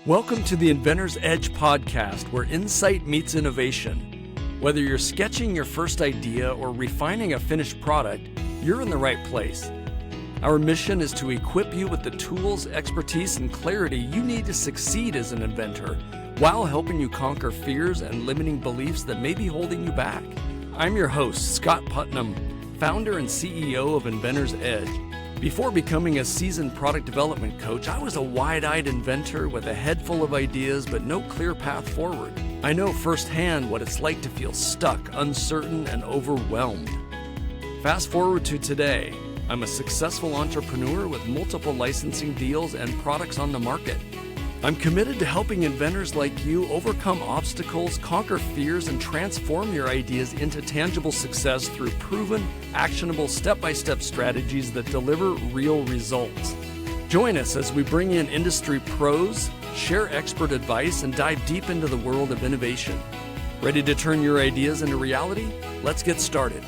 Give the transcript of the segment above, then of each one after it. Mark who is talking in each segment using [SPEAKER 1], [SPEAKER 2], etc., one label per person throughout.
[SPEAKER 1] Welcome to the Inventor's Edge podcast, where insight meets innovation. Whether you're sketching your first idea or refining a finished product, you're in the right place. Our mission is to equip you with the tools, expertise, and clarity you need to succeed as an inventor, while helping you conquer fears and limiting beliefs that may be holding you back. I'm your host, Scott Putnam, founder and CEO of Inventor's Edge. Before becoming a seasoned product development coach, I was a wide-eyed inventor with a head full of ideas but no clear path forward. I know firsthand what it's like to feel stuck, uncertain, and overwhelmed. Fast forward to today, I'm a successful entrepreneur with multiple licensing deals and products on the market. I'm committed to helping inventors like you overcome obstacles, conquer fears, and transform your ideas into tangible success through proven, actionable, step-by-step strategies that deliver real results. Join us as we bring in industry pros, share expert advice, and dive deep into the world of innovation. Ready to turn your ideas into reality? Let's get started.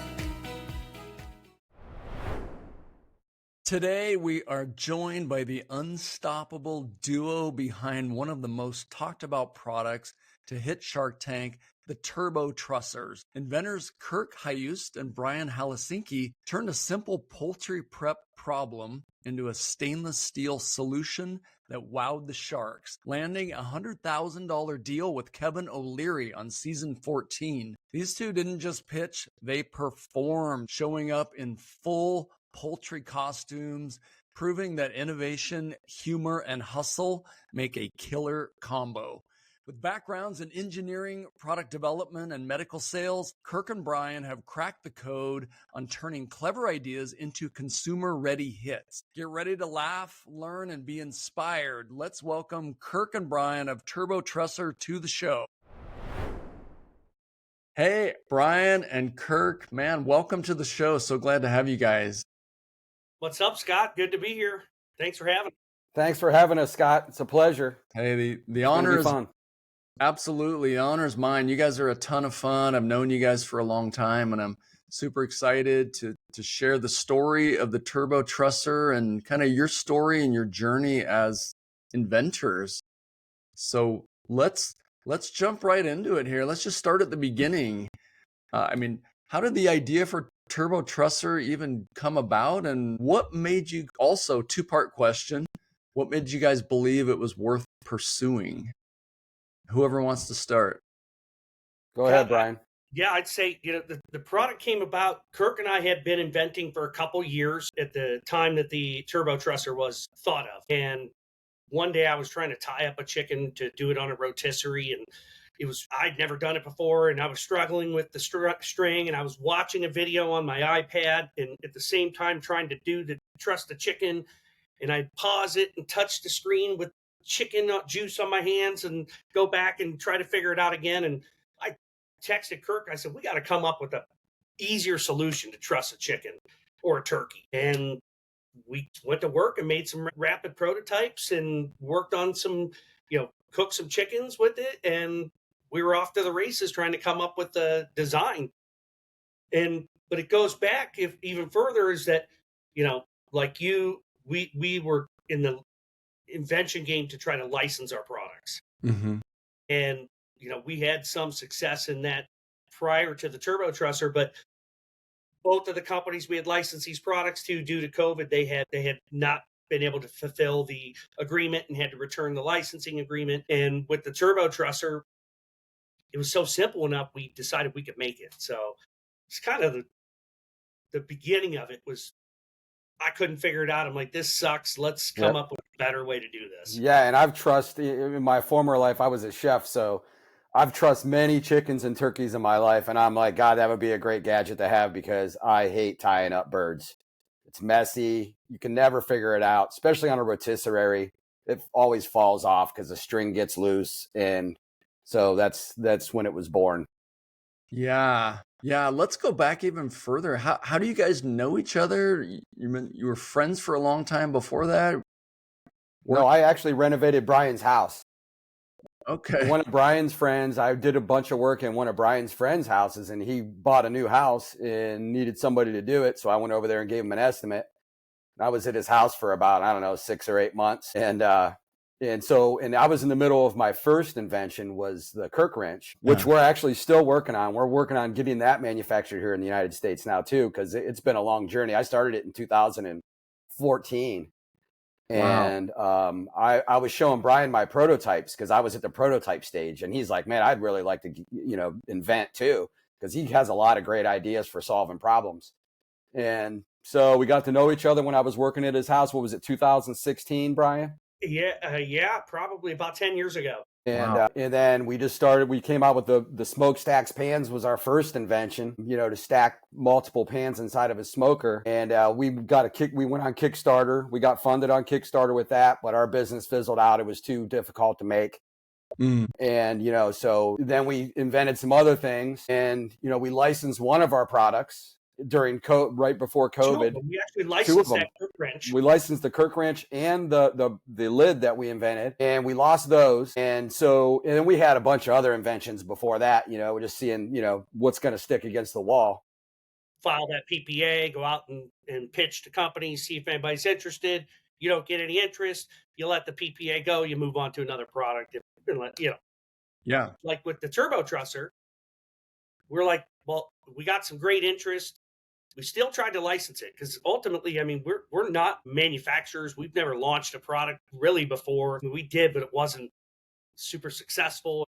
[SPEAKER 1] Today, we are joined by the unstoppable duo behind one of the most talked about products to hit Shark Tank, the Turbo Trussers. Inventors Kirk Hyust and Halasinski turned a simple poultry prep problem into a stainless steel solution that wowed the sharks, landing a $100,000 deal with Kevin O'Leary on season 14. These two didn't just pitch, they performed, showing up in full poultry costumes, proving that innovation, humor, and hustle make a killer combo. With backgrounds in engineering, product development, and medical sales, Kirk and Brian have cracked the code on turning clever ideas into consumer-ready hits. Get ready to laugh, learn, and be inspired. Let's welcome Kirk and Brian of Turbo Trusser to the show. Hey, Brian and Kirk, man, welcome to the show. So glad to have you guys.
[SPEAKER 2] What's up, Scott? Good to be here. Thanks for having me.
[SPEAKER 3] Thanks for having us, Scott. It's a pleasure.
[SPEAKER 1] Hey, the honor is
[SPEAKER 3] fun.
[SPEAKER 1] Absolutely. The honor is mine. You guys are a ton of fun. I've known you guys for a long time, and I'm super excited to share the story of the Turbo Trusser and kind of your story and your journey as inventors. So let's jump right into it here. Let's just start at the beginning. How did the idea for Turbo Trusser even come about, and what made you, also two-part question, what made you guys believe it was worth pursuing? Whoever wants to start.
[SPEAKER 3] Go ahead, Brian.
[SPEAKER 2] Yeah, I'd say, the product came about. Kirk and I had been inventing for a couple years at the time that the Turbo Trusser was thought of. And one day I was trying to tie up a chicken to do it on a rotisserie, and I'd never done it before, and I was struggling with the string, and I was watching a video on my iPad, and at the same time trying to truss the chicken, and I'd pause it and touch the screen with chicken juice on my hands and go back and try to figure it out again. And I texted Kirk, I said, we got to come up with a easier solution to truss a chicken or a turkey. And we went to work and made some rapid prototypes and worked on some, cooked some chickens with it, and we were off to the races trying to come up with the design. But it goes back even further, is that, like we were in the invention game to try to license our products.
[SPEAKER 1] Mm-hmm.
[SPEAKER 2] And, we had some success in that prior to the Turbo Trusser, but both of the companies we had licensed these products to, due to COVID, they had not been able to fulfill the agreement and had to return the licensing agreement. And with the Turbo Trusser, it was so simple enough, we decided we could make it. So it's kind of the beginning of it was, I couldn't figure it out. I'm like, this sucks. Let's come up with a better way to do this.
[SPEAKER 3] Yeah, and I've trussed, in my former life, I was a chef, so I've trussed many chickens and turkeys in my life, and I'm like, God, that would be a great gadget to have, because I hate tying up birds. It's messy. You can never figure it out, especially on a rotisserie. It always falls off because the string gets loose, and so that's when it was born. Yeah.
[SPEAKER 1] Let's go back even further. How do you guys know each other? You were friends for a long time before that?
[SPEAKER 3] No, I actually renovated Brian's house.
[SPEAKER 1] Okay.
[SPEAKER 3] One of Brian's friends, I did a bunch of work in one of Brian's friends' houses, and he bought a new house and needed somebody to do it. So I went over there and gave him an estimate. I was at his house for about, 6 or 8 months. And And I was in the middle of my first invention was the Kirk wrench, which we're actually still working on. We're working on getting that manufactured here in the United States now too, because it's been a long journey. I started it in 2014. And I was showing Brian my prototypes because I was at the prototype stage, and he's like, man, I'd really like to, invent too, because he has a lot of great ideas for solving problems. And so we got to know each other when I was working at his house. What was it, 2016, Brian?
[SPEAKER 2] Yeah, probably about 10 years ago.
[SPEAKER 3] And then we came out with the smokestacks pans was our first invention, to stack multiple pans inside of a smoker. And we went on Kickstarter. We got funded on Kickstarter with that, but our business fizzled out. It was too difficult to make. And, so then we invented some other things, and, we licensed one of our products right before COVID.
[SPEAKER 2] We actually licensed that Kirk wrench.
[SPEAKER 3] We licensed the Kirk wrench and the lid that we invented, and we lost those. And then we had a bunch of other inventions before that, we're just seeing, what's going to stick against the wall.
[SPEAKER 2] File that PPA, go out and pitch to companies, see if anybody's interested. You don't get any interest. You let the PPA go, you move on to another product.
[SPEAKER 1] Yeah.
[SPEAKER 2] Like with the Turbo Trusser, we're like, well, we got some great interest. We still tried to license it because ultimately, we're not manufacturers. We've never launched a product really before. We did, but it wasn't super successful.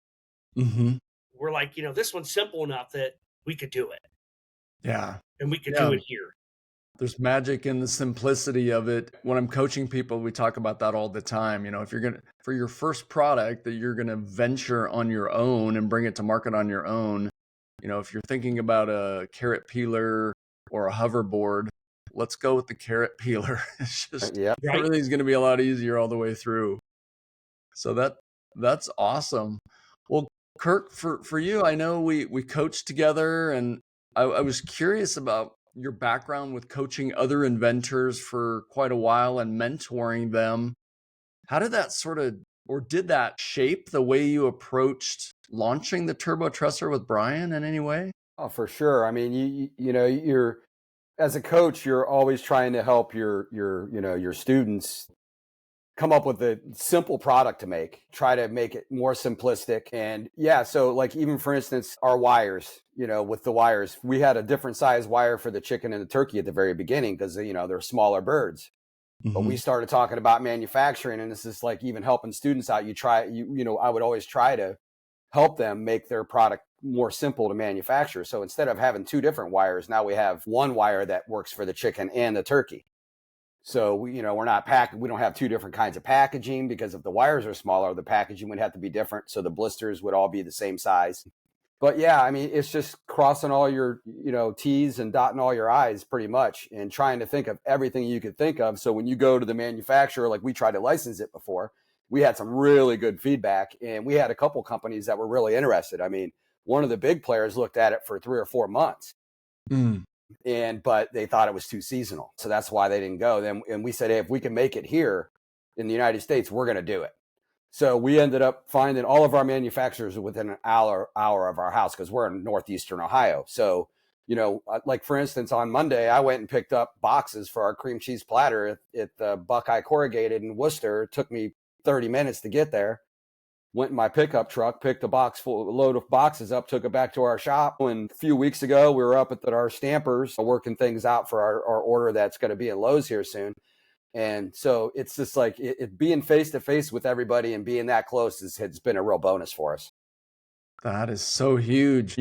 [SPEAKER 1] Mm-hmm.
[SPEAKER 2] We're like, this one's simple enough that we could do it.
[SPEAKER 1] Yeah.
[SPEAKER 2] And we could do it here.
[SPEAKER 1] There's magic in the simplicity of it. When I'm coaching people, we talk about that all the time. If you're for your first product that you're going to venture on your own and bring it to market on your own, if you're thinking about a carrot peeler or a hoverboard, let's go with the carrot peeler. It's just everything's going to be a lot easier all the way through. So that's awesome. Well, Kirk, for you, I know we coached together, and I was curious about your background with coaching other inventors for quite a while and mentoring them. How did that did that shape the way you approached launching the Turbo Trusser with Brian in any way?
[SPEAKER 3] Oh, for sure. You're as a coach, you're always trying to help your students come up with a simple product to make, try to make it more simplistic. And so like even for instance, our wires, with the wires, we had a different size wire for the chicken and the turkey at the very beginning because, they're smaller birds. Mm-hmm. But we started talking about manufacturing, and this is like even helping students out. I would always try to help them make their product more simple to manufacture. So instead of having two different wires, now we have one wire that works for the chicken and the turkey. So we don't have two different kinds of packaging because if the wires are smaller, the packaging would have to be different. So the blisters would all be the same size. But it's just crossing all your, T's and dotting all your I's pretty much, and trying to think of everything you could think of. So when you go to the manufacturer, like we tried to license it before, we had some really good feedback, and we had a couple companies that were really interested. One of the big players looked at it for 3 or 4 months. But they thought it was too seasonal. So that's why they didn't go. And we said, hey, if we can make it here in the United States, we're going to do it. So we ended up finding all of our manufacturers within an hour of our house because we're in northeastern Ohio. So, like for instance, on Monday, I went and picked up boxes for our cream cheese platter at the Buckeye Corrugated in Worcester. It took me 30 minutes to get there. Went in my pickup truck, picked a load of boxes up, took it back to our shop. And a few weeks ago, we were up at our stampers working things out for our order that's going to be in Lowe's here soon. And so it's just like it being face to face with everybody and being that close has been a real bonus for us.
[SPEAKER 1] That is so huge.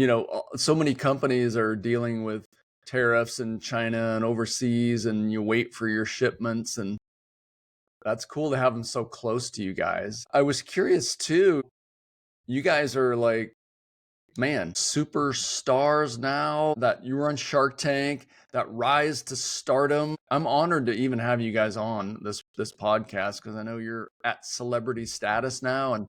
[SPEAKER 1] So many companies are dealing with tariffs in China and overseas, and you wait for your shipments, and that's cool to have them so close to you guys. I was curious too. You guys are like, man, superstars now that you were on Shark Tank, that rise to stardom. I'm honored to even have you guys on this podcast because I know you're at celebrity status now. And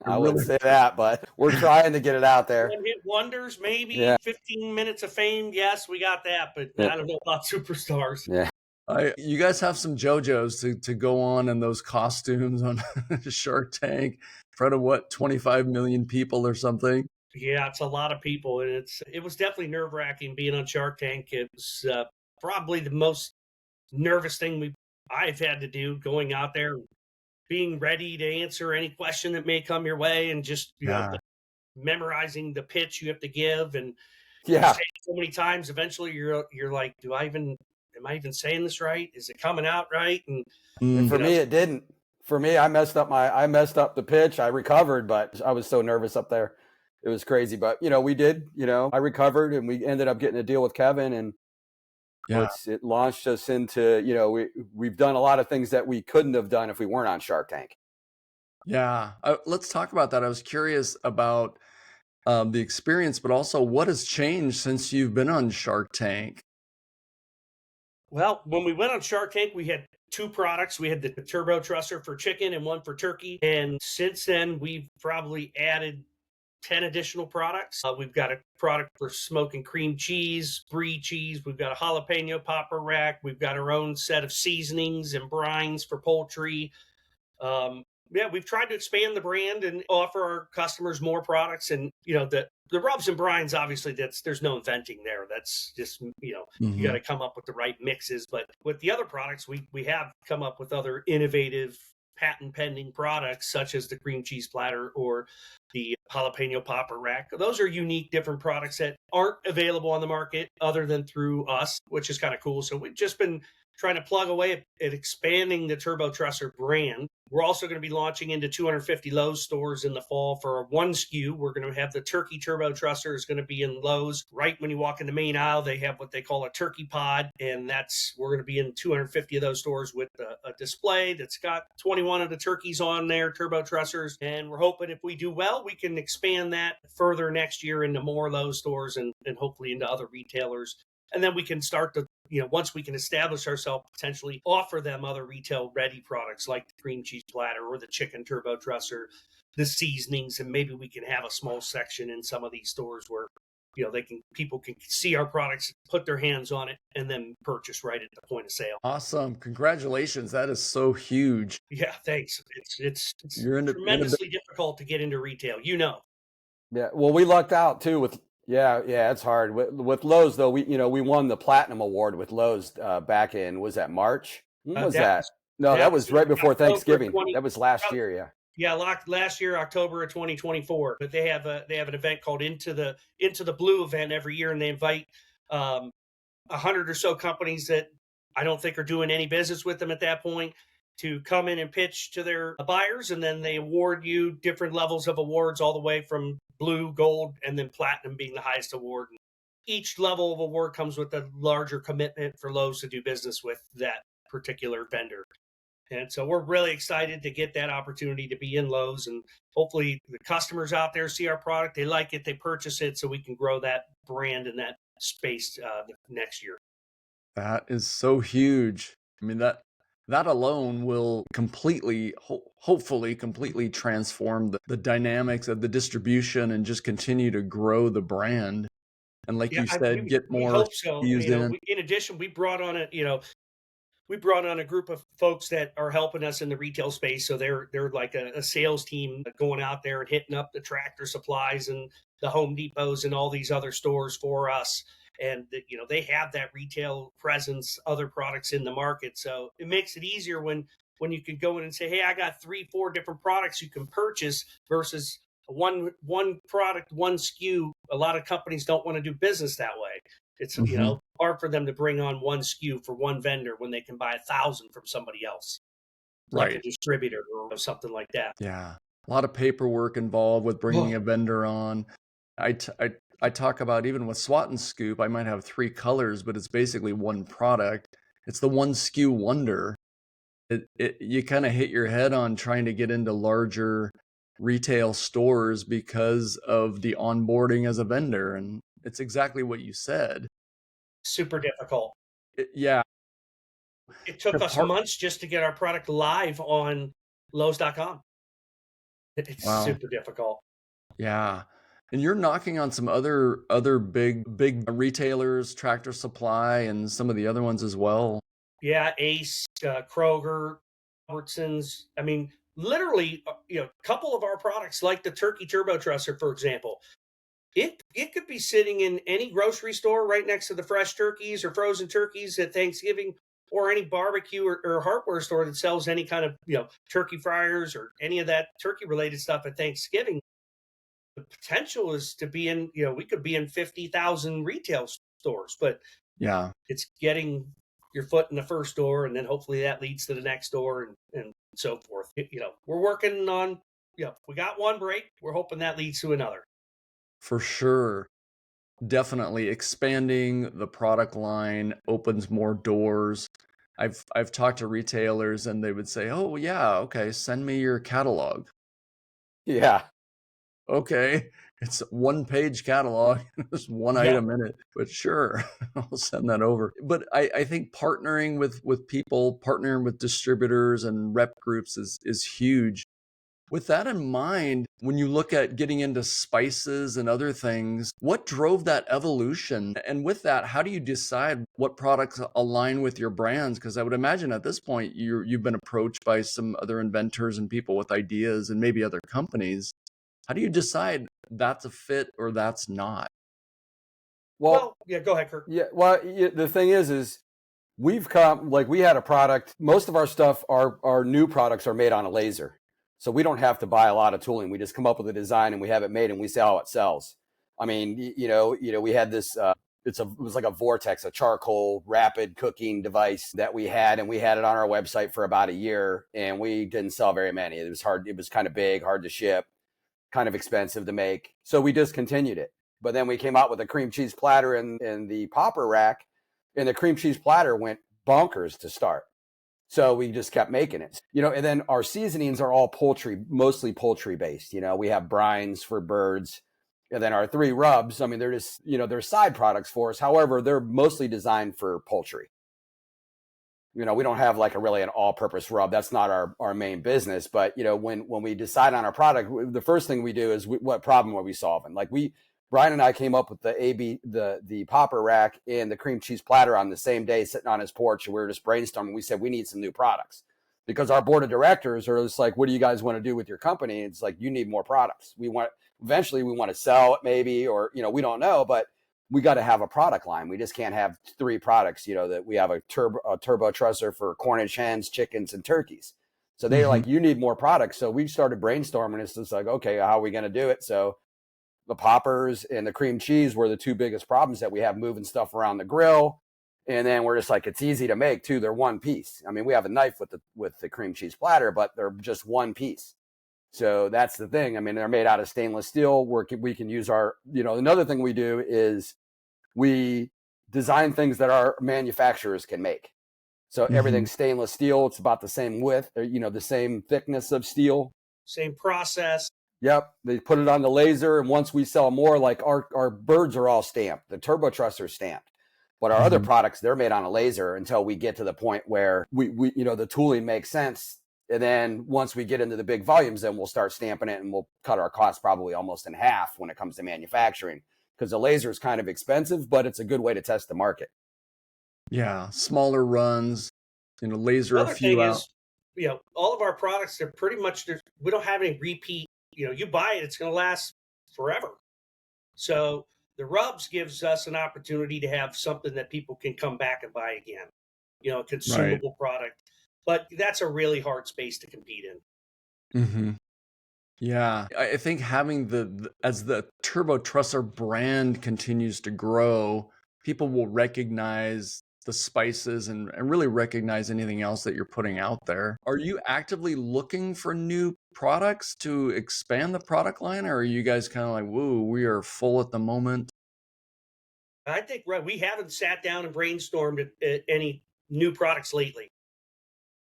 [SPEAKER 3] I wouldn't say that, but we're trying to get it out there.
[SPEAKER 2] One hit wonders, maybe 15 minutes of fame. Yes, we got that, but I don't know about superstars.
[SPEAKER 3] Yeah.
[SPEAKER 1] You guys have some JoJos to go on in those costumes on Shark Tank in front of 25 million people or something.
[SPEAKER 2] Yeah, it's a lot of people, and it was definitely nerve-wracking being on Shark Tank. It was probably the most nervous thing I've had to do, going out there, being ready to answer any question that may come your way, and just,
[SPEAKER 1] Yeah.
[SPEAKER 2] memorizing the pitch you have to give. And you say
[SPEAKER 3] Yeah.
[SPEAKER 2] it so many times, eventually you're like, am I even saying this right? Is it coming out right? And,
[SPEAKER 3] And
[SPEAKER 1] Mm.
[SPEAKER 3] for me, it didn't. For me, I messed up the pitch. I recovered, but I was so nervous up there. It was crazy. But, we did, I recovered and we ended up getting a deal with Kevin, and
[SPEAKER 1] Yeah.
[SPEAKER 3] it launched us into, we've done a lot of things that we couldn't have done if we weren't on Shark Tank.
[SPEAKER 1] Yeah. Let's talk about that. I was curious about the experience, but also what has changed since you've been on Shark Tank?
[SPEAKER 2] Well, when we went on Shark Tank, we had two products. We had the Turbo Trusser for chicken and one for turkey. And since then, we've probably added 10 additional products. We've got a product for smoking cream cheese, brie cheese. We've got a jalapeno popper rack. We've got our own set of seasonings and brines for poultry. Yeah, we've tried to expand the brand and offer our customers more products. And the rubs and brines, obviously, there's no inventing there. That's just you got to come up with the right mixes. But with the other products, we have come up with other innovative patent pending products, such as the cream cheese platter or the jalapeno popper rack. Those are unique, different products that aren't available on the market other than through us, which is kind of cool. So we've just been trying to plug away at expanding the Turbo Trusser brand. We're also going to be launching into 250 Lowe's stores in the fall for one SKU. We're going to have the Turkey Turbo Trusser is going to be in Lowe's. Right when you walk in the main aisle, they have what they call a turkey pod, and we're going to be in 250 of those stores with a display that's got 21 of the turkeys on there, Turbo Trussers. And we're hoping if we do well, we can expand that further next year into more Lowe's stores and hopefully into other retailers. And then we can start to, once we can establish ourselves, potentially offer them other retail ready products like the cream cheese platter or the chicken turbo trusser, the seasonings, and maybe we can have a small section in some of these stores where, people can see our products, put their hands on it, and then purchase right at the point of sale.
[SPEAKER 1] Awesome. Congratulations. That is so huge.
[SPEAKER 2] Yeah, thanks. It's
[SPEAKER 1] You're in
[SPEAKER 2] tremendously difficult to get into retail,
[SPEAKER 3] Yeah. Well, we lucked out too with, yeah, it's hard. With Lowe's though, we won the Platinum Award with Lowe's back in, was that March? When was that? No, that was right before Thanksgiving. That was last year, yeah.
[SPEAKER 2] Yeah, last year, October of 2024. But they have an event called Into the Blue event every year, and they invite 100 or so companies that I don't think are doing any business with them at that point to come in and pitch to their buyers, and then they award you different levels of awards, all the way from blue, gold, and then platinum being the highest award. Each level of award comes with a larger commitment for Lowe's to do business with that particular vendor. And so we're really excited to get that opportunity to be in Lowe's, and hopefully the customers out there see our product, they like it, they purchase it, so we can grow that brand in that space next year.
[SPEAKER 1] That is so huge. I mean, that alone will hopefully completely transform the dynamics of the distribution and just continue to grow the brand. And like you said, get
[SPEAKER 2] we
[SPEAKER 1] more
[SPEAKER 2] hope so.
[SPEAKER 1] used in.
[SPEAKER 2] In addition, we brought on a group of folks that are helping us in the retail space. So they're like a sales team going out there and hitting up the Tractor Supplies and the Home Depots and all these other stores for us. And they have that retail presence, other products in the market. So it makes it easier when you can go in and say, hey, I got 3-4 different products you can purchase versus one product, one SKU. A lot of companies don't want to do business that way. It's hard for them to bring on one SKU for one vendor when they can buy 1,000 from somebody else, like a distributor or something like that.
[SPEAKER 1] Yeah, a lot of paperwork involved with bringing a vendor on. I talk about, even with Swat and Scoop, I might have 3 colors, but it's basically one product. It's the one SKU wonder. You kind of hit your head on trying to get into larger retail stores because of the onboarding as a vendor, and it's exactly what you said.
[SPEAKER 2] Super difficult.
[SPEAKER 1] Yeah.
[SPEAKER 2] It took us months just to get our product live on Lowe's.com. It's super difficult.
[SPEAKER 1] Yeah. And you're knocking on some other big retailers, Tractor Supply, and some of the other ones as well.
[SPEAKER 2] Yeah, Ace, Kroger, Albertsons. I mean, literally, a couple of our products, like the Turkey Turbo Trusser, for example, it could be sitting in any grocery store right next to the fresh turkeys or frozen turkeys at Thanksgiving, or any barbecue or hardware store that sells any kind of, turkey fryers or any of that turkey related stuff at Thanksgiving. The potential is to be in, we could be in 50,000 retail stores, but
[SPEAKER 1] Yeah.
[SPEAKER 2] it's getting your foot in the first door, and then hopefully that leads to the next door and so forth. We're working on, we got one break. We're hoping that leads to another.
[SPEAKER 1] For sure. Definitely expanding the product line opens more doors. I've talked to retailers and they would say, "Oh yeah, okay, send me your catalog."
[SPEAKER 3] Yeah.
[SPEAKER 1] Okay, it's a one-page catalog. There's one
[SPEAKER 2] Yeah.
[SPEAKER 1] item in it, but sure, I'll send that over. But I think partnering with people, partnering with distributors and rep groups is huge. With that in mind, when you look at getting into spices and other things, what drove that evolution? And with that, how do you decide what products align with your brands? Because I would imagine at this point, you've been approached by some other inventors and people with ideas and maybe other companies. How do you decide that's a fit or that's not?
[SPEAKER 2] Well, yeah, go ahead, Kirk.
[SPEAKER 3] Yeah. Well, the thing is we've come, like, we had a product. Most of our stuff, our new products are made on a laser. So we don't have to buy a lot of tooling. We just come up with a design and we have it made and we see how it sells. I mean, we had this, it was like a Vortex, a charcoal rapid cooking device that we had, and we had it on our website for about a year and we didn't sell very many. It was hard. It was kind of big, hard to ship, kind of expensive to make. So we discontinued it. But then we came out with a cream cheese platter and the popper rack, and the cream cheese platter went bonkers to start. So we just kept making it, and then our seasonings are all poultry, mostly poultry based. We have brines for birds, and then our 3 rubs. I mean, they're just, they're side products for us. However, they're mostly designed for poultry. We don't have like an all-purpose rub. That's not our main business. But, when we decide on our product, the first thing we do is what problem are we solving? Like Brian and I came up with the popper rack and the cream cheese platter on the same day, sitting on his porch, and we were just brainstorming. We said we need some new products because our board of directors are just like, "What do you guys want to do with your company?" It's like, you need more products. Eventually we want to sell it, maybe, or we don't know, but we got to have a product line. We just can't have 3 products. That we have a turbo trusser for Cornish hens, chickens, and turkeys. So they're like, "You need more products." So we started brainstorming. It's just like, okay, how are we going to do it? So the poppers and the cream cheese were the 2 biggest problems that we have moving stuff around the grill. And then we're just like, it's easy to make too. They're one piece. I mean, we have a knife with the cream cheese platter, but they're just one piece. So that's the thing. I mean, they're made out of stainless steel. We can use our, another thing we do is we design things that our manufacturers can make. So everything's stainless steel. It's about the same width, the same thickness of steel.
[SPEAKER 2] Same process.
[SPEAKER 3] Yep. They put it on the laser. And once we sell more, like our birds are all stamped. The Turbo Trusser is stamped. But our other products, they're made on a laser until we get to the point where we the tooling makes sense. And then once we get into the big volumes, then we'll start stamping it and we'll cut our costs probably almost in half when it comes to manufacturing, because the laser is kind of expensive, but it's a good way to test the market.
[SPEAKER 1] Yeah. Smaller runs, laser
[SPEAKER 2] Another
[SPEAKER 1] a few
[SPEAKER 2] thing
[SPEAKER 1] out.
[SPEAKER 2] is, all of our products, they're pretty much, we don't have any repeat. You buy it, it's going to last forever. So the rubs gives us an opportunity to have something that people can come back and buy again, a consumable product. But that's a really hard space to compete in.
[SPEAKER 1] Yeah, I think having as the Turbo Trusser brand continues to grow, people will recognize the spices and really recognize anything else that you're putting out there. Are you actively looking for new products to expand the product line, or are you guys kind of like, whoa, we are full at the moment?
[SPEAKER 2] I think we haven't sat down and brainstormed at any new products lately.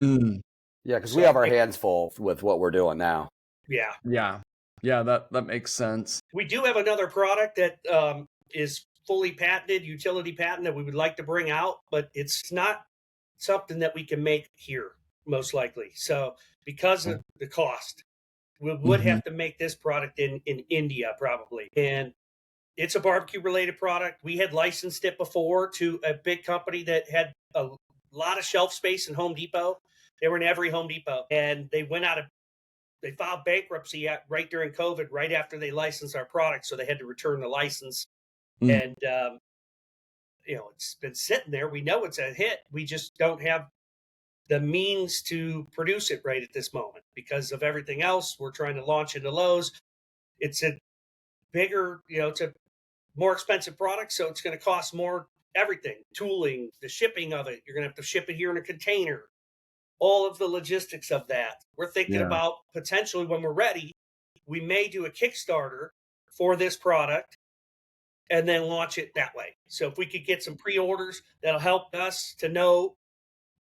[SPEAKER 3] Yeah, because we have our hands full with what we're doing now.
[SPEAKER 2] Yeah.
[SPEAKER 1] That makes sense.
[SPEAKER 2] We do have another product that is fully patented, utility patent, that we would like to bring out, but it's not something that we can make here, most likely. So because of the cost, we would have to make this product in India probably. And it's a barbecue related product. We had licensed it before to a big company that had a lot of shelf space in Home Depot. They were in every Home Depot, and they filed bankruptcy right during COVID, right after they licensed our product. So they had to return the license. And it's been sitting there. We know it's a hit. We just don't have the means to produce it right at this moment because of everything else. We're trying to launch into Lowe's. It's a bigger, it's a more expensive product, so it's going to cost more everything, tooling, the shipping of it. You're going to have to ship it here in a container, all of the logistics of that. We're thinking
[SPEAKER 1] Yeah.
[SPEAKER 2] about potentially when we're ready, we may do a Kickstarter for this product and then launch it that way. So if we could get some pre-orders, that'll help us to know,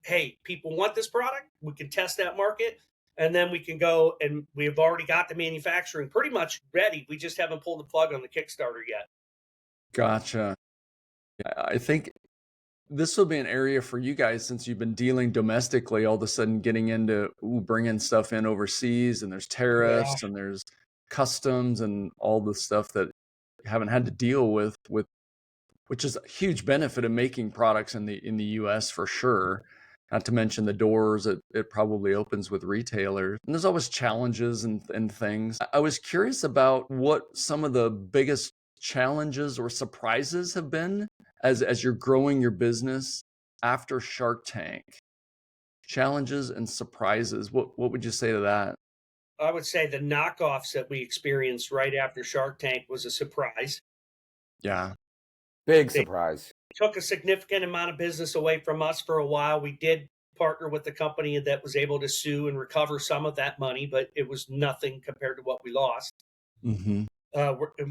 [SPEAKER 2] hey, people want this product. We can test that market. And then we can go, and we've already got the manufacturing pretty much ready. We just haven't pulled the plug on the Kickstarter yet.
[SPEAKER 1] Gotcha. I think this will be an area for you guys since you've been dealing domestically, all of a sudden getting into bringing stuff in overseas, and there's tariffs and there's customs and all the stuff that you haven't had to deal with, which is a huge benefit of making products in the US for sure. Not to mention the doors it probably opens with retailers. And there's always challenges and things. I was curious about what some of the biggest challenges or surprises have been as you're growing your business after Shark Tank. Challenges and surprises. What would you say to that?
[SPEAKER 2] I would say the knockoffs that we experienced right after Shark Tank was a surprise.
[SPEAKER 1] Yeah.
[SPEAKER 3] Big surprise.
[SPEAKER 2] Took a significant amount of business away from us for a while. We did partner with the company that was able to sue and recover some of that money, but it was nothing compared to what we lost.
[SPEAKER 1] Mm-hmm.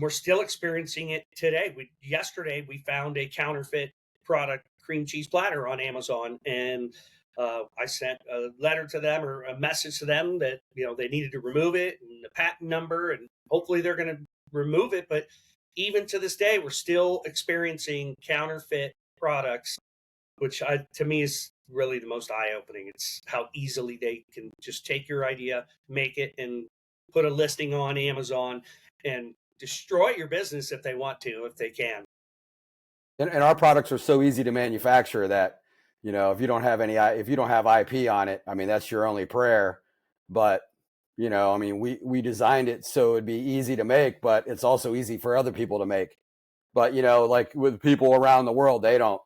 [SPEAKER 2] We're still experiencing it today. Yesterday we found a counterfeit product cream cheese platter on Amazon, and I sent a letter to them or a message to them that they needed to remove it and the patent number, and hopefully they're going to remove it. But even to this day, we're still experiencing counterfeit products, which to me is really the most eye-opening. It's how easily they can just take your idea, make it, and put a listing on Amazon and destroy your business if they want to, if they can.
[SPEAKER 3] And our products are so easy to manufacture that, if you don't have IP on it, I mean, that's your only prayer. But, we designed it so it'd be easy to make, but it's also easy for other people to make. But, like with people around the world, they don't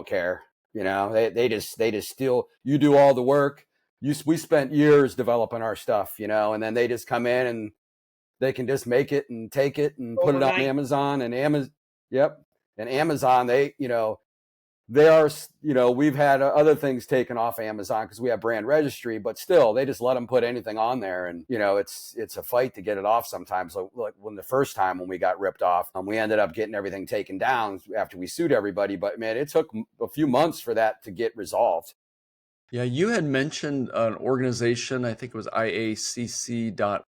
[SPEAKER 3] care. They just steal. You do all the work. We spent years developing our stuff, and then they just come in and they can just make it and take it and put it on Amazon and Amazon. Yep. And Amazon, they are, we've had other things taken off Amazon because we have brand registry, but still they just let them put anything on there. And, it's a fight to get it off sometimes. Like when the first time when we got ripped off, we ended up getting everything taken down after we sued everybody. But man, it took a few months for that to get resolved.
[SPEAKER 1] Yeah. You had mentioned an organization, I think it was iacc.org,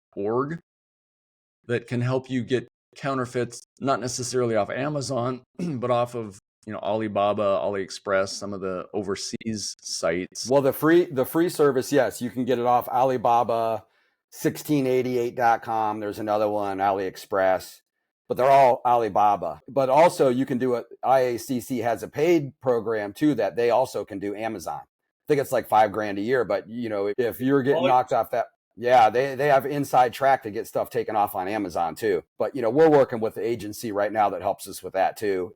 [SPEAKER 1] that can help you get counterfeits, not necessarily off Amazon, but off of Alibaba, AliExpress, some of the overseas sites.
[SPEAKER 3] Well, the free service, yes, you can get it off Alibaba, 1688.com. There's another one, AliExpress, but they're all Alibaba. But also you can do it. IACC has a paid program too that they also can do Amazon. I think it's like $5,000 a year, but if you're getting knocked off that, yeah, they have inside track to get stuff taken off on Amazon too. But we're working with the agency right now that helps us with that too.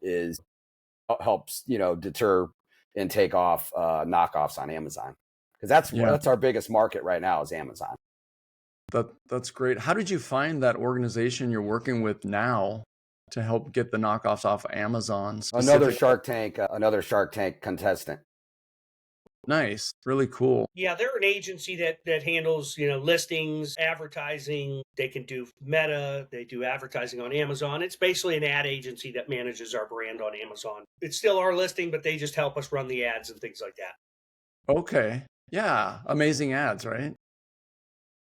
[SPEAKER 3] Helps deter and take off knockoffs on Amazon, because that's our biggest market right now is Amazon.
[SPEAKER 1] That's great. How did you find that organization you're working with now to help get the knockoffs off Amazon?
[SPEAKER 3] Another Shark Tank contestant.
[SPEAKER 1] Nice. Really cool.
[SPEAKER 2] Yeah, they're an agency that handles, listings, advertising. They can do Meta. They do advertising on Amazon. It's basically an ad agency that manages our brand on Amazon. It's still our listing, but they just help us run the ads and things like that.
[SPEAKER 1] Okay. Yeah. Amazing ads, right?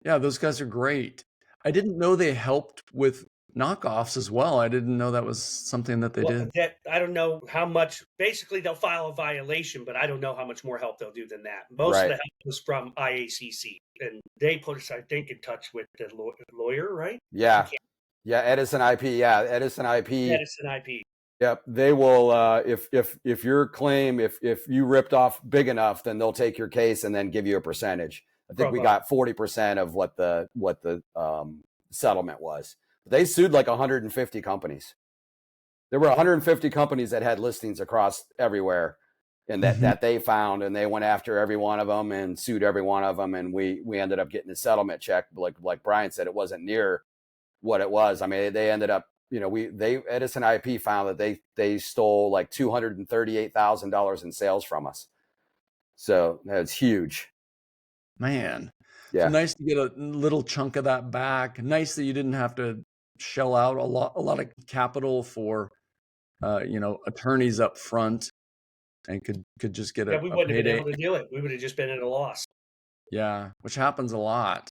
[SPEAKER 1] Yeah, those guys are great. I didn't know they helped with knockoffs as well. I didn't know that was something that they did.
[SPEAKER 2] I don't know how much. Basically, they'll file a violation, but I don't know how much more help they'll do than that. Most of the help was from IACC, and they put us, I think, in touch with the lawyer, right?
[SPEAKER 3] Yeah, Edison IP. Yeah, Edison IP.
[SPEAKER 2] Edison IP.
[SPEAKER 3] Yep, they will. If your claim, if you ripped off big enough, then they'll take your case and then give you a percentage. I think we got 40% of what the settlement was. They sued like 150 companies. There were 150 companies that had listings across everywhere, and that they found, and they went after every one of them and sued every one of them. And we ended up getting a settlement check. Like Brian said, it wasn't near what it was. I mean, they ended up, Edison IP found that they stole like $238,000 in sales from us. So that's huge.
[SPEAKER 1] Man.
[SPEAKER 3] Yeah.
[SPEAKER 1] So nice to get a little chunk of that back. Nice that you didn't have to shell out a lot of capital for attorneys up front, and could just get
[SPEAKER 2] we
[SPEAKER 1] a
[SPEAKER 2] wouldn't have been
[SPEAKER 1] payday.
[SPEAKER 2] able to do it. We would have just been at a loss.
[SPEAKER 1] Yeah, which happens a lot.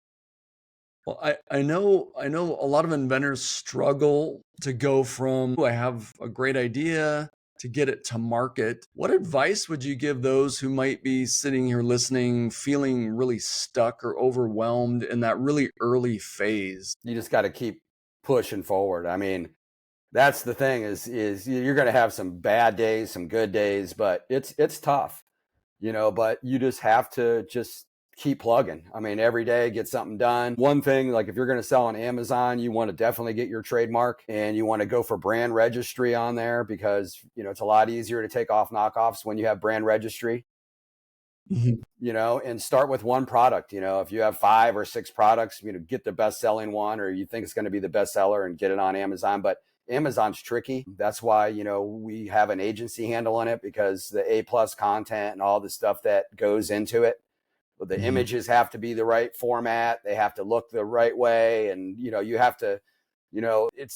[SPEAKER 1] Well, I know a lot of inventors struggle to go from, I have a great idea, to get it to market. What advice would you give those who might be sitting here listening, feeling really stuck or overwhelmed in that really early phase?
[SPEAKER 3] You just got to keep pushing forward. I mean, that's the thing is you're going to have some bad days, some good days, but it's tough, but you just have to just keep plugging. I mean, every day get something done. One thing, like if you're going to sell on Amazon, you want to definitely get your trademark, and you want to go for brand registry on there, because, it's a lot easier to take off knockoffs when you have brand registry. And start with one product. If you have 5 or 6 products, get the best selling one, or you think it's going to be the best seller, and get it on Amazon. But Amazon's tricky. That's why, we have an agency handling it, because the A+ content and all the stuff that goes into it, the images have to be the right format. They have to look the right way. And, you have to,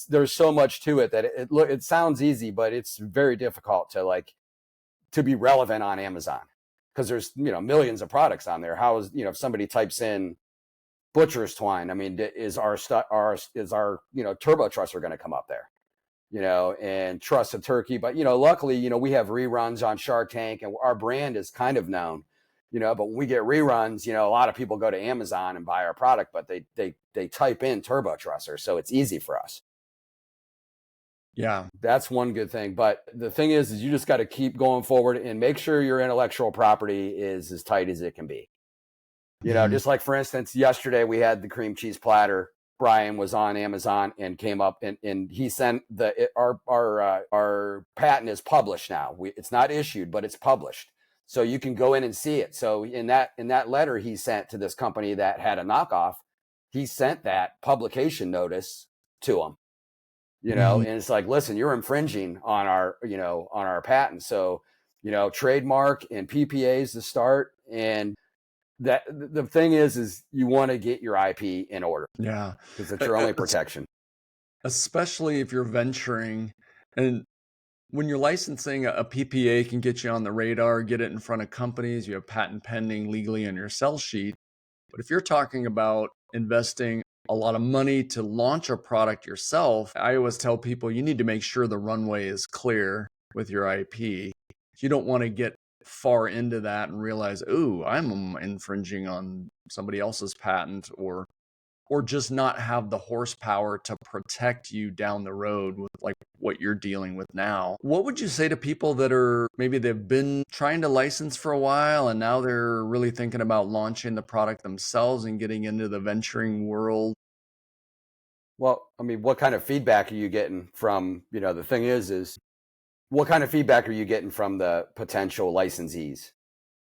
[SPEAKER 3] there's so much to it that it sounds easy, but it's very difficult to be relevant on Amazon, because there's, millions of products on there. How is, if somebody types in butcher's twine, I mean, is our Turbo Trusser going to come up there? And truss a turkey. But, luckily, we have reruns on Shark Tank, and our brand is kind of known, but when we get reruns, a lot of people go to Amazon and buy our product, but they type in Turbo Trusser. So it's easy for us.
[SPEAKER 1] Yeah.
[SPEAKER 3] That's one good thing. But the thing is you just got to keep going forward and make sure your intellectual property is as tight as it can be. Just like, for instance, yesterday we had the cream cheese platter. Brian was on Amazon and came up and he sent our patent is published now. It's not issued, but it's published. So you can go in and see it. So in that letter he sent to this company that had a knockoff, he sent that publication notice to them, and it's like, listen, you're infringing on our patent. So, trademark and PPAs to start. And that the thing is you want to get your IP in order.
[SPEAKER 1] Yeah.
[SPEAKER 3] Because it's your only protection.
[SPEAKER 1] Especially if you're venturing, and when you're licensing, a PPA can get you on the radar, get it in front of companies. You have patent pending legally on your sell sheet. But if you're talking about investing a lot of money to launch a product yourself, I always tell people you need to make sure the runway is clear with your IP. You don't want to get far into that and realize, ooh, I'm infringing on somebody else's patent, or just not have the horsepower to protect you down the road with like what you're dealing with now. What would you say to people that are, maybe they've been trying to license for a while and now they're really thinking about launching the product themselves and getting into the venturing world?
[SPEAKER 3] Well, I mean, what kind of feedback are you getting from, the thing is what kind of feedback are you getting from the potential licensees?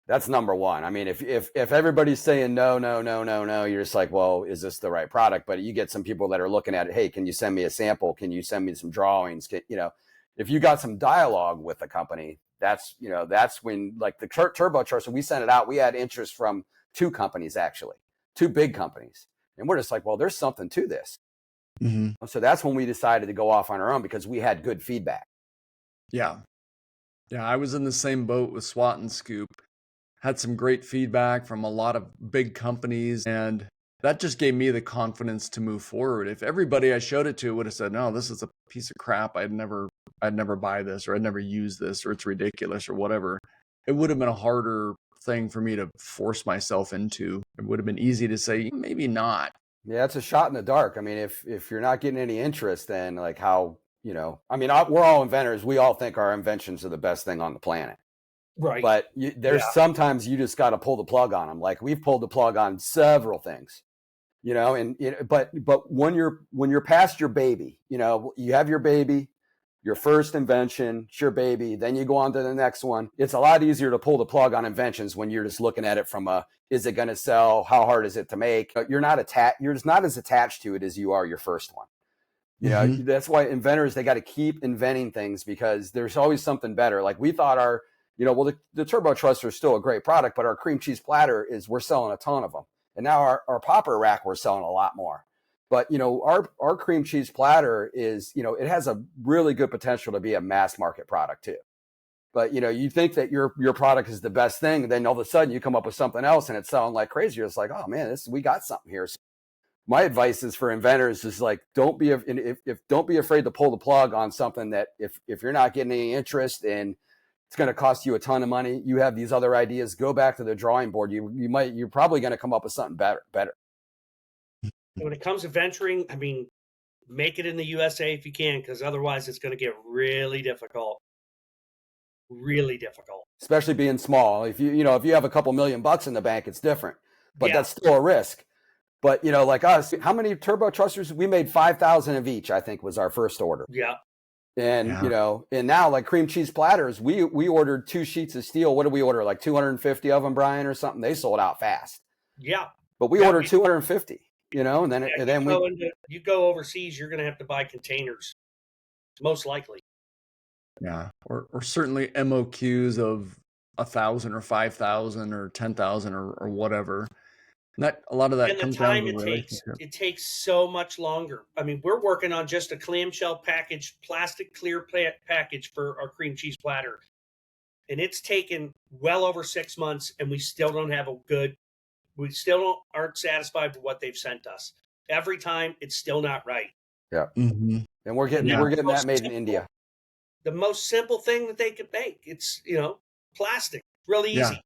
[SPEAKER 3] That's number one. I mean, if everybody's saying no, you're just like, well, is this the right product? But you get some people that are looking at it. Hey, can you send me a sample? Can you send me some drawings? If you got some dialogue with the company, that's when, like the Turbo Trusser, we sent it out. We had interest from 2 companies, actually, 2 big companies. And we're just like, well, there's something to this. So that's when we decided to go off on our own, because we had good feedback.
[SPEAKER 1] Yeah. I was in the same boat with Swat and Scoop. Had some great feedback from a lot of big companies, and that just gave me the confidence to move forward. If everybody I showed it to would have said, no, this is a piece of crap, I'd never buy this, or I'd never use this, or it's ridiculous, or whatever, it would have been a harder thing for me to force myself into. It would have been easy to say, maybe not.
[SPEAKER 3] Yeah, it's a shot in the dark. I mean, if you're not getting any interest, then like how, I mean, we're all inventors. We all think our inventions are the best thing on the planet.
[SPEAKER 2] Right.
[SPEAKER 3] But there's sometimes you just got to pull the plug on them. Like we've pulled the plug on several things, but when you're past your baby, you have your baby, your first invention, it's your baby, then you go on to the next one. It's a lot easier to pull the plug on inventions when you're just looking at it from is it going to sell? How hard is it to make? You're just not as attached to it as you are your first one. You know, that's why inventors, they got to keep inventing things because there's always something better. Like we thought the Turbo Trusser is still a great product, but our cream cheese platter we're selling a ton of them. And now our popper rack, we're selling a lot more. But, our cream cheese platter is, it has a really good potential to be a mass market product too. But, you think that your product is the best thing. And then all of a sudden you come up with something else and it's selling like crazy. It's like, oh man, we got something here. So my advice is for inventors is like, don't be afraid to pull the plug on something that if you're not getting any interest and it's going to cost you a ton of money, you have these other ideas, go back to the drawing board. You're probably going to come up with something better.
[SPEAKER 2] When it comes to venturing, I mean, make it in the USA if you can, because otherwise it's going to get really difficult. Really difficult.
[SPEAKER 3] Especially being small. If you have a couple $1,000,000 in the bank, it's different. But that's still a risk. But like us, how many Turbo Trussers? We made 5,000 of each, I think was our first order.
[SPEAKER 2] Yeah.
[SPEAKER 3] And and now like cream cheese platters, we ordered 2 sheets of steel. What did we order? Like 250 of them, Brian, or something? They sold out fast.
[SPEAKER 2] Yeah.
[SPEAKER 3] But we ordered 250. And then
[SPEAKER 2] you go overseas, you're going to have to buy containers, most likely.
[SPEAKER 1] Yeah, or certainly MOQs of 1,000 or 5,000 or 10,000 or whatever. And a lot of that comes down to the relationship.
[SPEAKER 2] It takes so much longer. I mean, we're working on just a clamshell package, plastic clear package for our cream cheese platter, and it's taken well over 6 months, and we still don't have we still aren't satisfied with what they've sent us. Every time, it's still not right.
[SPEAKER 3] Yeah. Mm-hmm. And we're getting that made in India.
[SPEAKER 2] The most simple thing that they could make. It's, plastic. Really easy. Yeah.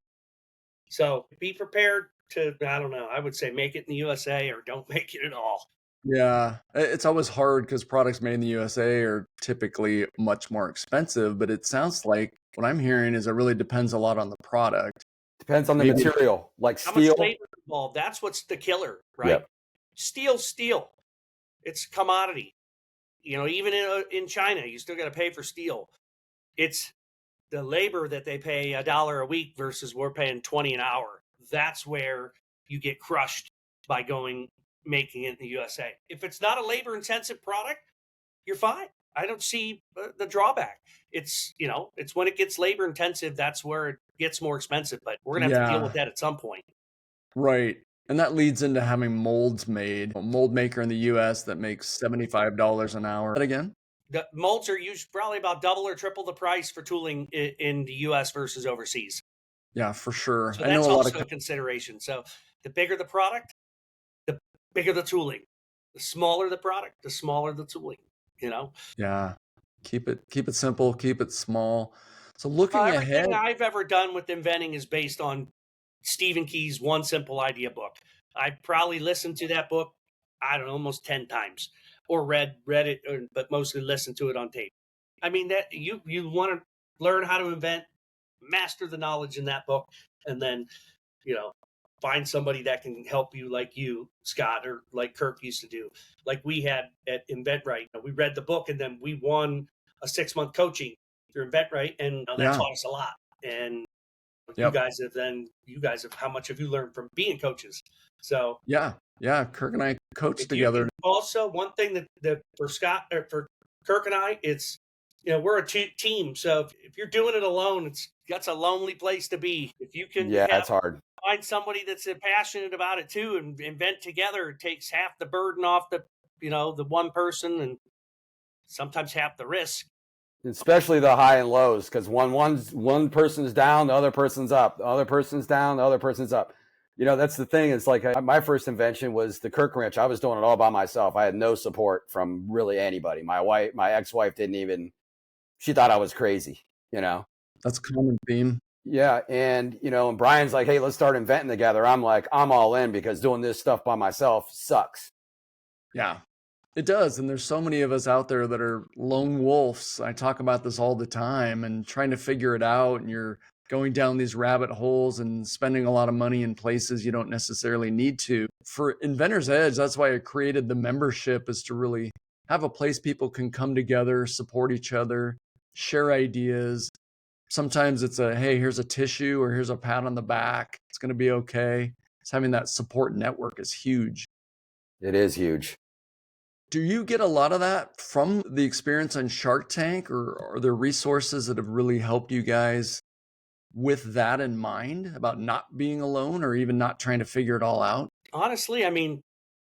[SPEAKER 2] So be prepared to, I don't know, I would say make it in the USA or don't make it at all.
[SPEAKER 1] Yeah. It's always hard because products made in the USA are typically much more expensive, but it sounds like what I'm hearing is it really depends a lot on the product.
[SPEAKER 3] Depends on the material, like
[SPEAKER 2] how
[SPEAKER 3] steel.
[SPEAKER 2] Much labor involved. That's what's the killer, right? Yep. Steel. It's commodity. Even in China, you still got to pay for steel. It's the labor that they pay $1 a week versus we're paying $20 an hour. That's where you get crushed by making it in the USA. If it's not a labor intensive product, you're fine. I don't see the drawback. It's when it gets labor intensive, that's where it gets more expensive, but we're going to have to deal with that at some point.
[SPEAKER 1] Right. And that leads into having molds made. A mold maker in the US that makes $75 an hour. That again?
[SPEAKER 2] The molds are usually probably about double or triple the price for tooling in the US versus overseas.
[SPEAKER 1] Yeah, for sure.
[SPEAKER 2] So that's also a consideration. So the bigger the product, the bigger the tooling. The smaller the product, the smaller the tooling.
[SPEAKER 1] Yeah. Keep it simple, keep it small. So looking ahead,
[SPEAKER 2] everything I've ever done with inventing is based on Stephen Key's One Simple Idea book. I probably listened to that book, I don't know, almost 10 times, or read it, but mostly listened to it on tape. I mean, that you want to learn how to invent, master the knowledge in that book, and then find somebody that can help you, like you, Scott, or like Kirk used to do, like we had at InventRight. We read the book and then we won a 6-month coaching through InventRight, and that taught us a lot. And you guys have how much have you learned from being coaches? So
[SPEAKER 1] yeah, Kirk and I coached together.
[SPEAKER 2] Also, one thing that for Scott or for Kirk and I, it's we're a team. So if you're doing it alone, that's a lonely place to be. If you can,
[SPEAKER 3] it's hard.
[SPEAKER 2] Find somebody that's passionate about it too, and invent together. It takes half the burden off the one person, and sometimes half the risk.
[SPEAKER 3] Especially the high and lows, because one person's down, the other person's up. The other person's down, the other person's up. That's the thing. It's like my first invention was the Kirk wrench. I was doing it all by myself. I had no support from really anybody. My ex-wife didn't even. She thought I was crazy.
[SPEAKER 1] That's a common theme.
[SPEAKER 3] Yeah, and and Brian's like, "Hey, let's start inventing together." I'm like, I'm all in because doing this stuff by myself sucks.
[SPEAKER 1] Yeah. It does. And there's so many of us out there that are lone wolves. I talk about this all the time and trying to figure it out. And you're going down these rabbit holes and spending a lot of money in places you don't necessarily need to. For Inventor's Edge, that's why I created the membership, is to really have a place people can come together, support each other, share ideas. Sometimes it's a, hey, here's a tissue or here's a pat on the back. It's going to be okay. It's having that support network is huge.
[SPEAKER 3] It is huge.
[SPEAKER 1] Do you get a lot of that from the experience on Shark Tank, or are there resources that have really helped you guys with that in mind about not being alone or even not trying to figure it all out?
[SPEAKER 2] Honestly, I mean,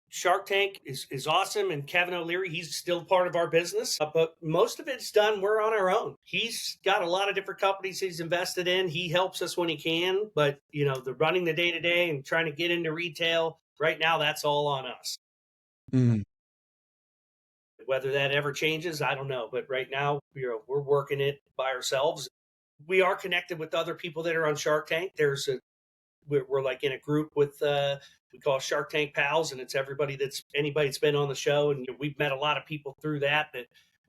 [SPEAKER 2] Shark Tank is awesome, and Kevin O'Leary, he's still part of our business, but most of it's done. We're on our own. He's got a lot of different companies he's invested in. He helps us when he can, but the running the day to day and trying to get into retail right now, that's all on us.
[SPEAKER 1] Mm.
[SPEAKER 2] Whether that ever changes, I don't know. But right now, we're working it by ourselves. We are connected with other people that are on Shark Tank. We're like in a group with we call Shark Tank Pals, and it's anybody that's been on the show, and we've met a lot of people through that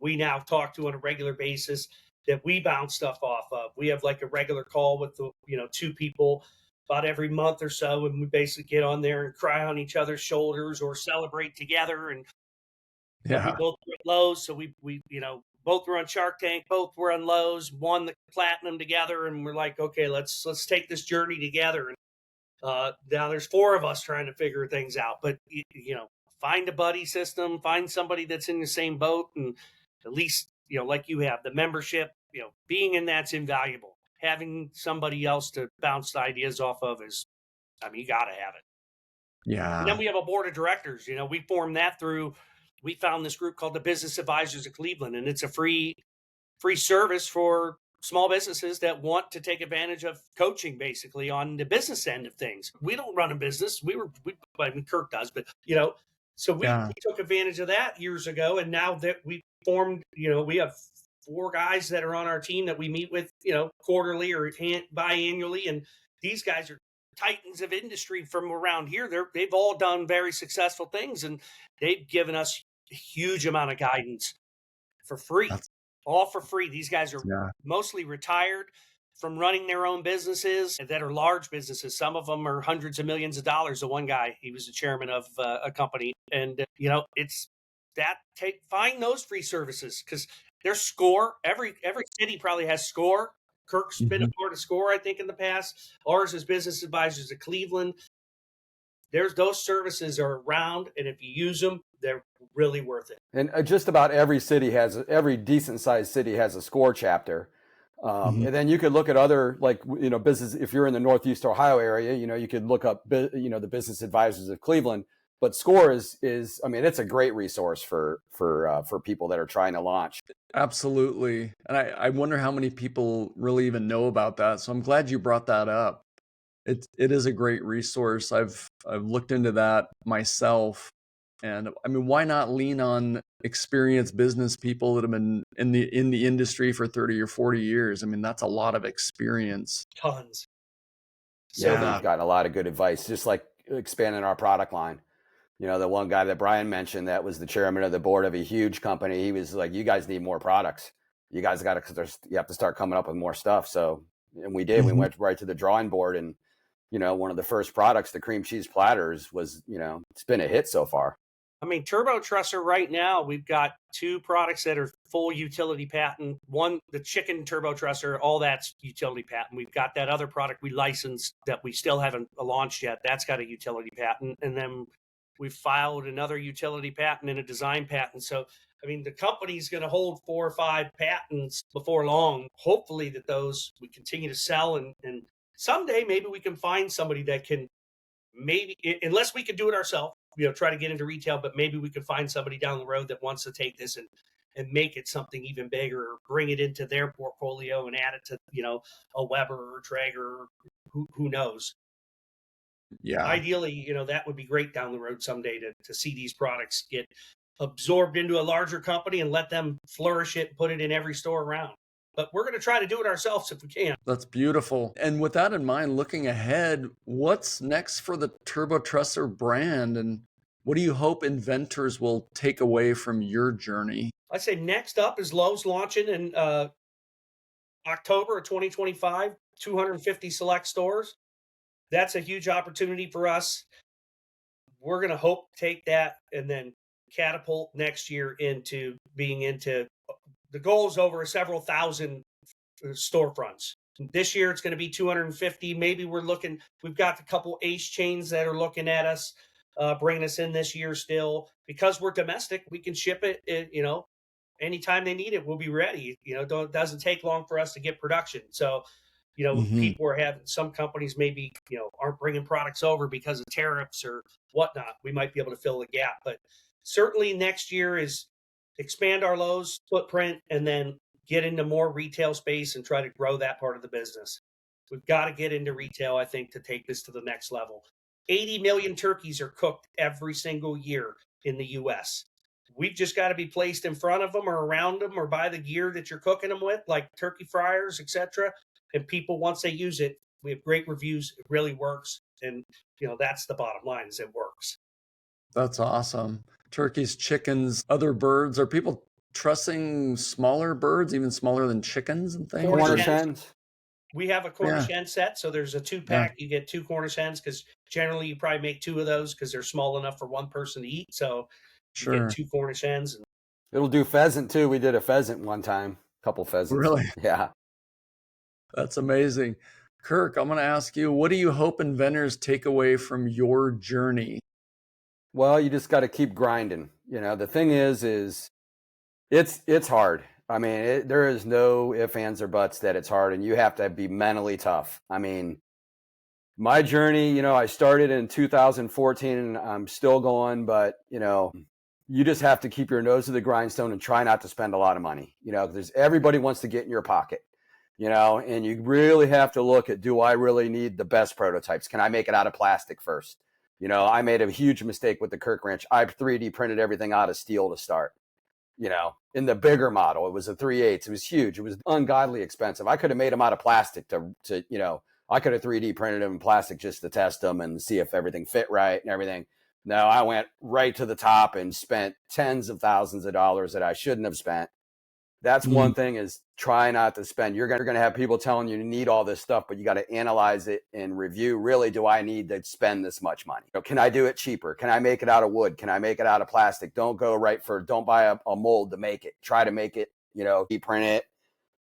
[SPEAKER 2] we now talk to on a regular basis that we bounce stuff off of. We have like a regular call with the two people about every month or so, and we basically get on there and cry on each other's shoulders or celebrate together. And we both were at Lowe's, so we both were on Shark Tank, both were on Lowe's, won the platinum together, and we're like, okay, let's take this journey together. And now there's 4 of us trying to figure things out, but find a buddy system, find somebody that's in the same boat, and at least like you have the membership. Being in that's invaluable. Having somebody else to bounce the ideas off of you got to have it.
[SPEAKER 1] Yeah.
[SPEAKER 2] And then we have a board of directors. We formed that we found this group called the Business Advisors of Cleveland, and it's a free service for small businesses that want to take advantage of coaching, basically on the business end of things. We don't run a business. Kirk does, but so we took advantage of that years ago. And now that we formed, we have 4 guys that are on our team that we meet with, quarterly or biannually. And these guys are titans of industry from around here. They've all done very successful things, and they've given us a huge amount of guidance for free. All for free. These guys are mostly retired from running their own businesses that are large businesses. Some of them are hundreds of millions of dollars. The one guy, he was the chairman of a company. And, find those free services, because there's SCORE. Every city probably has SCORE. Kirk's been a part of SCORE, I think, in the past. Ours is Business Advisors of Cleveland. Those services are around, and if you use them, they're really worth it.
[SPEAKER 3] And just about every decent sized city has a SCORE chapter. And then you could look at other, business. If you're in the Northeast Ohio area, you could look up, the Business Advisors of Cleveland. But SCORE is it's a great resource for people that are trying to launch.
[SPEAKER 1] Absolutely. And I wonder how many people really even know about that. So I'm glad you brought that up. It is a great resource. I've looked into that myself. And why not lean on experienced business people that have been in the industry for 30 or 40 years? That's a lot of experience.
[SPEAKER 2] Tons.
[SPEAKER 3] So we've gotten a lot of good advice, just like expanding our product line. The one guy that Brian mentioned that was the chairman of the board of a huge company, he was like, you guys need more products. You guys you have to start coming up with more stuff. So, and we did. We went right to the drawing board, and one of the first products, the cream cheese platters, was it's been a hit so far.
[SPEAKER 2] Turbo Trusser right now, we've got 2 products that are full utility patent. One, the chicken Turbo Trusser, all that's utility patent. We've got that other product we licensed that we still haven't launched yet. That's got a utility patent. And then we've filed another utility patent and a design patent. So, the company's going to hold 4 or 5 patents before long. Hopefully that those we continue to sell, and someday maybe we can find somebody that can, maybe, unless we could do it ourselves, try to get into retail, but maybe we could find somebody down the road that wants to take this and make it something even bigger, or bring it into their portfolio and add it to, a Weber or Traeger, or who knows.
[SPEAKER 1] Yeah.
[SPEAKER 2] Ideally, that would be great down the road someday to see these products get absorbed into a larger company and let them flourish it and put it in every store around. But we're going to try to do it ourselves if we can.
[SPEAKER 1] That's beautiful. And with that in mind, looking ahead, what's next for the Turbo Trusser brand, and what do you hope inventors will take away from your journey?
[SPEAKER 2] I'd say next up is Lowe's launching in October of 2025, 250 select stores. That's a huge opportunity for us. We're going to hope to take that and then catapult next year into being into the goal is over several thousand storefronts. This year it's going to be 250. Maybe we've got a couple ace chains that are looking at us, bringing us in this year still. Because we're domestic, we can ship it, anytime they need it, we'll be ready. It doesn't take long for us to get production. So, people are having, some companies maybe, aren't bringing products over because of tariffs or whatnot. We might be able to fill the gap. But certainly next year is expand our Lowe's footprint and then get into more retail space and try to grow that part of the business. We've got to get into retail, I think, to take this to the next level. 80 million turkeys are cooked every single year in the U.S. We've just got to be placed in front of them or around them or by the gear that you're cooking them with, like turkey fryers, etc. And people, once they use it, we have great reviews. It really works. And, that's the bottom line, is it works.
[SPEAKER 1] That's awesome. Turkeys, chickens, other birds. Are people trussing smaller birds, even smaller than chickens and things?
[SPEAKER 3] Cornish hens.
[SPEAKER 2] We have a Cornish hen set. So there's a 2-pack. You get 2 Cornish hens because generally you probably make 2 of those because they're small enough for one person to eat. So you get 2 Cornish hens.
[SPEAKER 3] It'll do pheasant too. We did a pheasant one time, a couple pheasants.
[SPEAKER 1] Really?
[SPEAKER 3] Yeah.
[SPEAKER 1] That's amazing. Kirk, I'm going to ask you, what do you hope inventors take away from your journey?
[SPEAKER 3] Well, you just got to keep grinding. The thing is it's hard. I mean, there is no ifs, ands, or buts that it's hard, and you have to be mentally tough. I mean, my journey, I started in 2014 and I'm still going, but, you just have to keep your nose to the grindstone and try not to spend a lot of money. Everybody wants to get in your pocket, and you really have to look at, do I really need the best prototypes? Can I make it out of plastic first? I made a huge mistake with the Kirk wrench. I 3D printed everything out of steel to start. In the bigger model, it was a 3/8. It was huge. It was ungodly expensive. I could have made them out of plastic I could have 3D printed them in plastic just to test them and see if everything fit right and everything. No, I went right to the top and spent tens of thousands of dollars that I shouldn't have spent. That's one thing, is try not to spend. You're going to have people telling you need all this stuff, but you got to analyze it and review. Really, do I need to spend this much money? Can I do it cheaper? Can I make it out of wood? Can I make it out of plastic? Don't buy a mold to make it. Try to make it, print it,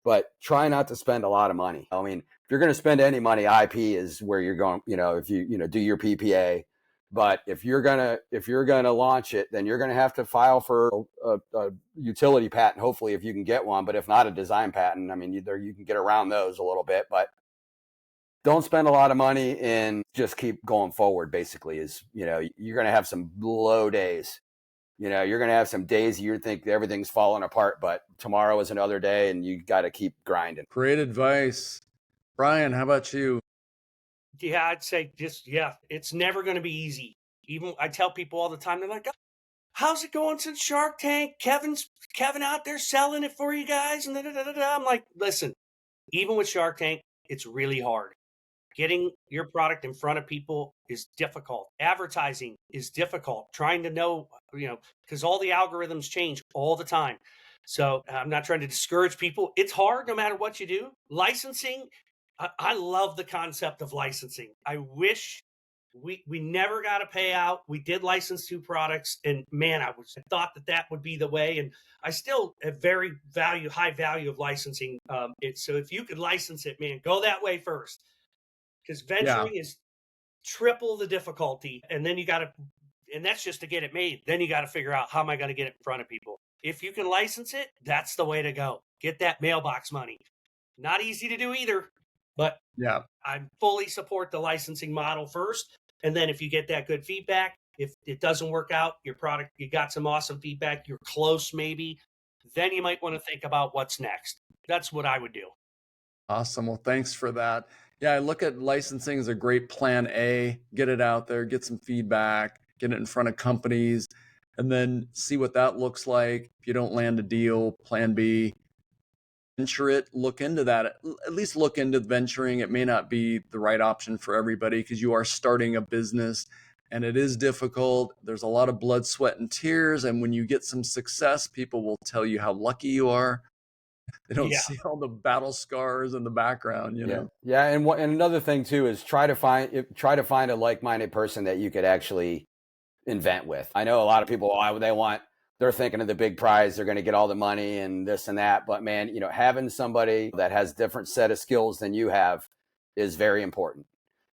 [SPEAKER 3] but try not to spend a lot of money. I mean, if you're going to spend any money, IP is where you're going, if you do your PPA. But if you're gonna launch it, then you're gonna have to file for a utility patent, hopefully, if you can get one. But if not, a design patent. I mean, you can get around those a little bit, but don't spend a lot of money and just keep going forward. Basically, you're gonna have some low days. You're gonna have some days you think everything's falling apart, but tomorrow is another day, and you got to keep grinding.
[SPEAKER 1] Great advice, Brian. How about you?
[SPEAKER 2] Yeah, I'd say it's never going to be easy. Even I tell people all the time, they're like, how's it going since Shark Tank? Kevin out there selling it for you guys. And I'm like, listen, even with Shark Tank, it's really hard. Getting your product in front of people is difficult. Advertising is difficult. Trying to know, because all the algorithms change all the time. So I'm not trying to discourage people. It's hard no matter what you do. Licensing, I love the concept of licensing. I wish we never got a payout. We did license 2 products, and man, I thought that would be the way. And I still have very high value of licensing. So if you could license it, man, go that way first, because venturing is triple the difficulty. And then and that's just to get it made. Then you got to figure out, how am I going to get it in front of people? If you can license it, that's the way to go. Get that mailbox money. Not easy to do either. But I fully support the licensing model first. And then if you get that good feedback, if it doesn't work out, your product, you got some awesome feedback, you're close maybe, then you might want to think about what's next. That's what I would do.
[SPEAKER 1] Awesome. Well, thanks for that. Yeah, I look at licensing as a great plan A. Get it out there, get some feedback, get it in front of companies, and then see what that looks like. If you don't land a deal, plan B. Venture it, look into that, at least look into venturing. It may not be the right option for everybody because you are starting a business and it is difficult. There's a lot of blood, sweat, and tears. And when you get some success, people will tell you how lucky you are. They don't see all the battle scars in the background, know?
[SPEAKER 3] Yeah. And another thing too is try to find a like-minded person that you could actually invent with. I know a lot of people, they're thinking of the big prize, they're going to get all the money and this and that. But man, having somebody that has different set of skills than you have is very important.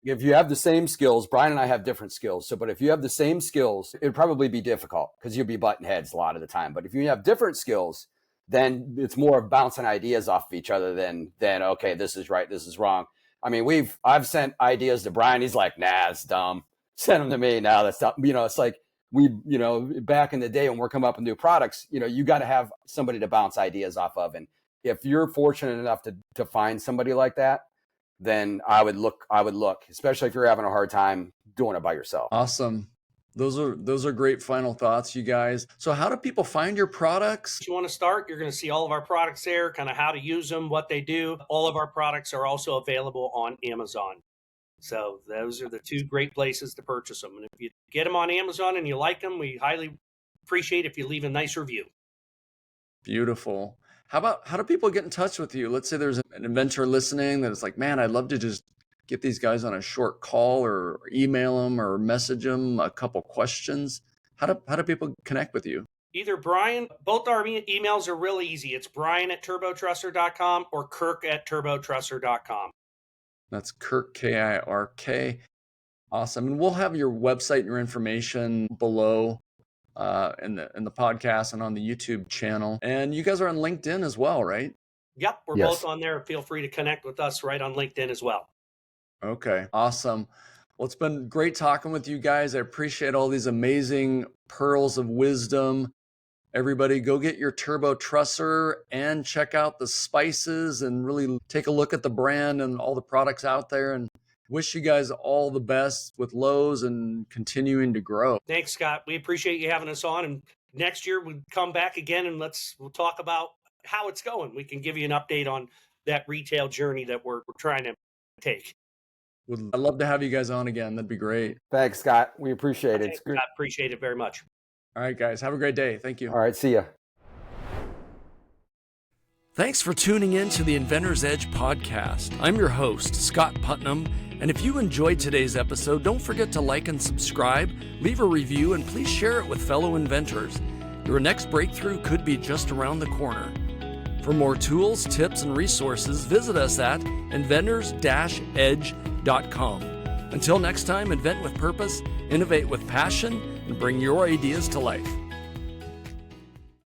[SPEAKER 3] If you have the same skills, Brian and I have different skills. But if you have the same skills, it'd probably be difficult because you'll be butting heads a lot of the time. But if you have different skills, then it's more of bouncing ideas off of each other than okay, this is right, this is wrong. I mean, I've sent ideas to Brian. He's like, nah, it's dumb. Send them to me. Now that's dumb. It's like back in the day when we're coming up with new products, you got to have somebody to bounce ideas off of. And if you're fortunate enough to find somebody like that, then I would look, especially if you're having a hard time doing it by yourself.
[SPEAKER 1] Awesome. Those are great final thoughts, you guys. So how do people find your products?
[SPEAKER 2] If you want to start, you're going to see all of our products there, kind of how to use them, what they do. All of our products are also available on Amazon. So those are the two great places to purchase them. And if you get them on Amazon and you like them, we highly appreciate if you leave a nice review.
[SPEAKER 1] Beautiful. How do people get in touch with you? Let's say there's an inventor listening that is like, man, I'd love to just get these guys on a short call or email them or message them a couple questions. How do people connect with you?
[SPEAKER 2] Either Brian, both our emails are really easy. It's Brian@turbotrusser.com or Kirk@turbotrusser.com.
[SPEAKER 1] That's Kirk, Kirk. Awesome. And we'll have your website and your information below in the podcast and on the YouTube channel. And you guys are on LinkedIn as well, right?
[SPEAKER 2] Yep, we're both on there. Feel free to connect with us right on LinkedIn as well.
[SPEAKER 1] Okay, awesome. Well, it's been great talking with you guys. I appreciate all these amazing pearls of wisdom. Everybody go get your Turbo Trusser and check out the spices and really take a look at the brand and all the products out there, and wish you guys all the best with Lowe's and continuing to grow.
[SPEAKER 2] Thanks, Scott. We appreciate you having us on. And next year we'll come back again and we'll talk about how it's going. We can give you an update on that retail journey that we're trying to take.
[SPEAKER 1] I'd love to have you guys on again. That'd be great.
[SPEAKER 3] Thanks, Scott. We appreciate it.
[SPEAKER 2] Thanks, Scott. Appreciate it very much.
[SPEAKER 1] All right, guys. Have a great day. Thank you.
[SPEAKER 3] All right. See ya.
[SPEAKER 1] Thanks for tuning in to the Inventor's Edge podcast. I'm your host, Scott Putnam. And if you enjoyed today's episode, don't forget to like and subscribe, leave a review, and please share it with fellow inventors. Your next breakthrough could be just around the corner. For more tools, tips, and resources, visit us at inventors-edge.com. Until next time, invent with purpose, innovate with passion, and bring your ideas to life.